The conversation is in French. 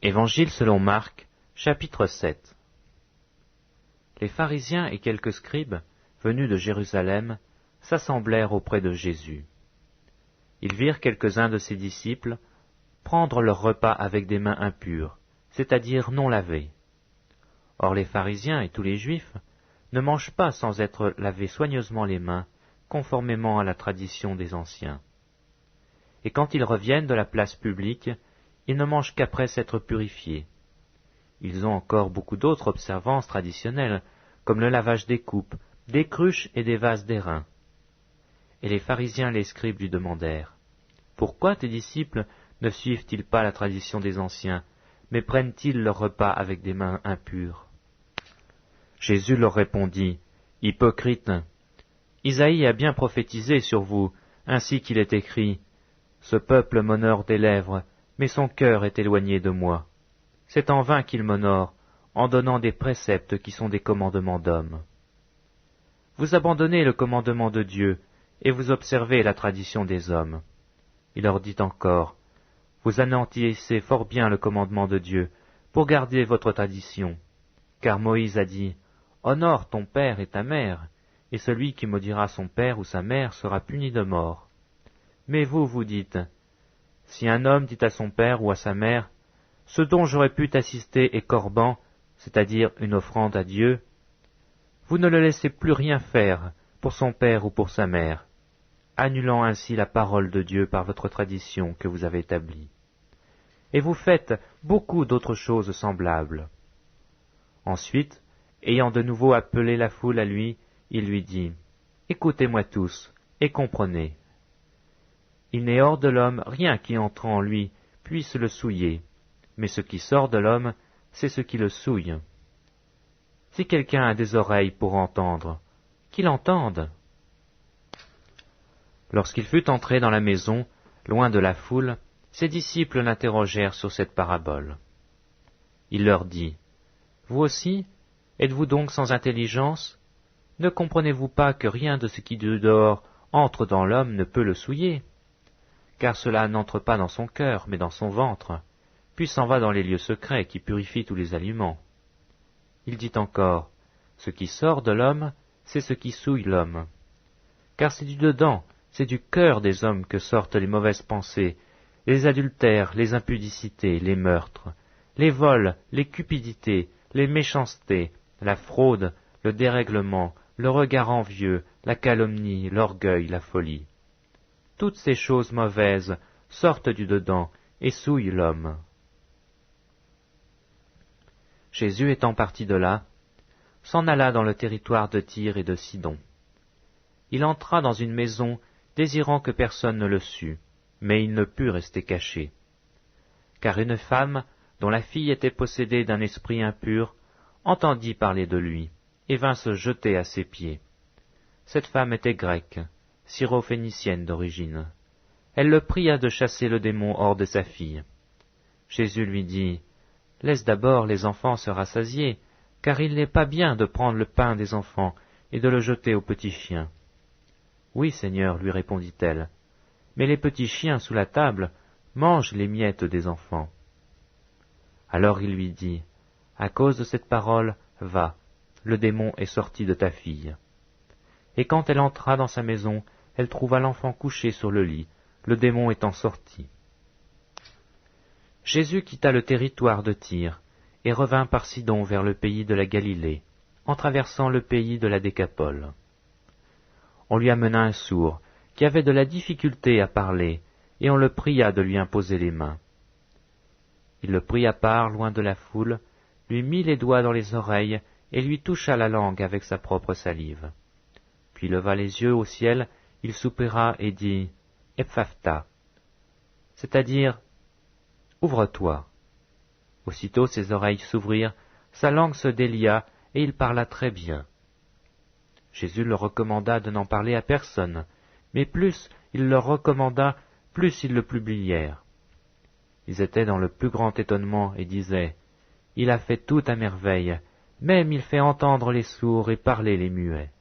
Évangile selon Marc, chapitre 7. Les pharisiens et quelques scribes, venus de Jérusalem, s'assemblèrent auprès de Jésus. Ils virent quelques-uns de ses disciples prendre leur repas avec des mains impures, c'est-à-dire non lavées. Or les pharisiens et tous les juifs ne mangent pas sans être lavés soigneusement les mains, conformément à la tradition des anciens. Et quand ils reviennent de la place publique, ils ne mangent qu'après s'être purifiés. Ils ont encore beaucoup d'autres observances traditionnelles, comme le lavage des coupes, des cruches et des vases d'airain. Et les pharisiens et les scribes lui demandèrent, « Pourquoi tes disciples ne suivent-ils pas la tradition des anciens, mais prennent-ils leur repas avec des mains impures ?» Jésus leur répondit, « Hypocrites, Isaïe a bien prophétisé sur vous, ainsi qu'il est écrit, « Ce peuple m'honore des lèvres, mais son cœur est éloigné de moi. C'est en vain qu'il m'honore, en donnant des préceptes qui sont des commandements d'hommes. Vous abandonnez le commandement de Dieu, et vous observez la tradition des hommes. » Il leur dit encore, « Vous anéantissez fort bien le commandement de Dieu, pour garder votre tradition. Car Moïse a dit, « Honore ton père et ta mère, et celui qui maudira son père ou sa mère sera puni de mort. » Mais vous, vous dites, « Si un homme dit à son père ou à sa mère, « Ce dont j'aurais pu t'assister est corban, c'est-à-dire une offrande à Dieu, » vous ne le laissez plus rien faire pour son père ou pour sa mère, annulant ainsi la parole de Dieu par votre tradition que vous avez établie. Et vous faites beaucoup d'autres choses semblables. Ensuite, ayant de nouveau appelé la foule à lui, il lui dit, « Écoutez-moi tous, et comprenez. Il n'est hors de l'homme rien qui entre en lui puisse le souiller, mais ce qui sort de l'homme, c'est ce qui le souille. Si quelqu'un a des oreilles pour entendre, qu'il entende. » Lorsqu'il fut entré dans la maison, loin de la foule, ses disciples l'interrogèrent sur cette parabole. Il leur dit, « Vous aussi, êtes-vous donc sans intelligence? Ne comprenez-vous pas que rien de ce qui de dehors entre dans l'homme ne peut le souiller? Car cela n'entre pas dans son cœur, mais dans son ventre, puis s'en va dans les lieux secrets qui purifient tous les aliments. » Il dit encore, « Ce qui sort de l'homme, c'est ce qui souille l'homme. Car c'est du dedans, c'est du cœur des hommes que sortent les mauvaises pensées, les adultères, les impudicités, les meurtres, les vols, les cupidités, les méchancetés, la fraude, le dérèglement, le regard envieux, la calomnie, l'orgueil, la folie. Toutes ces choses mauvaises sortent du dedans et souillent l'homme. » Jésus étant parti de là, s'en alla dans le territoire de Tyr et de Sidon. Il entra dans une maison, désirant que personne ne le sût, mais il ne put rester caché. Car une femme, dont la fille était possédée d'un esprit impur, entendit parler de lui, et vint se jeter à ses pieds. Cette femme était grecque, syrophénicienne d'origine. Elle le pria de chasser le démon hors de sa fille. Jésus lui dit, « Laisse d'abord les enfants se rassasier, car il n'est pas bien de prendre le pain des enfants et de le jeter aux petits chiens. » « Oui, Seigneur, lui répondit-elle, mais les petits chiens sous la table mangent les miettes des enfants. » Alors il lui dit, « À cause de cette parole, va, le démon est sorti de ta fille. » Et quand elle entra dans sa maison, elle trouva l'enfant couché sur le lit, le démon étant sorti. Jésus quitta le territoire de Tyr et revint par Sidon vers le pays de la Galilée, en traversant le pays de la Décapole. On lui amena un sourd, qui avait de la difficulté à parler, et on le pria de lui imposer les mains. Il le prit à part, loin de la foule, lui mit les doigts dans les oreilles, et lui toucha la langue avec sa propre salive. Puis leva les yeux au ciel, il soupira et dit, « Ephphatha », c'est-à-dire, « Ouvre-toi ». Aussitôt ses oreilles s'ouvrirent, sa langue se délia, et il parla très bien. Jésus leur recommanda de n'en parler à personne, mais plus il leur recommanda, plus ils le publièrent. Ils étaient dans le plus grand étonnement et disaient, « Il a fait tout à merveille, même il fait entendre les sourds et parler les muets. »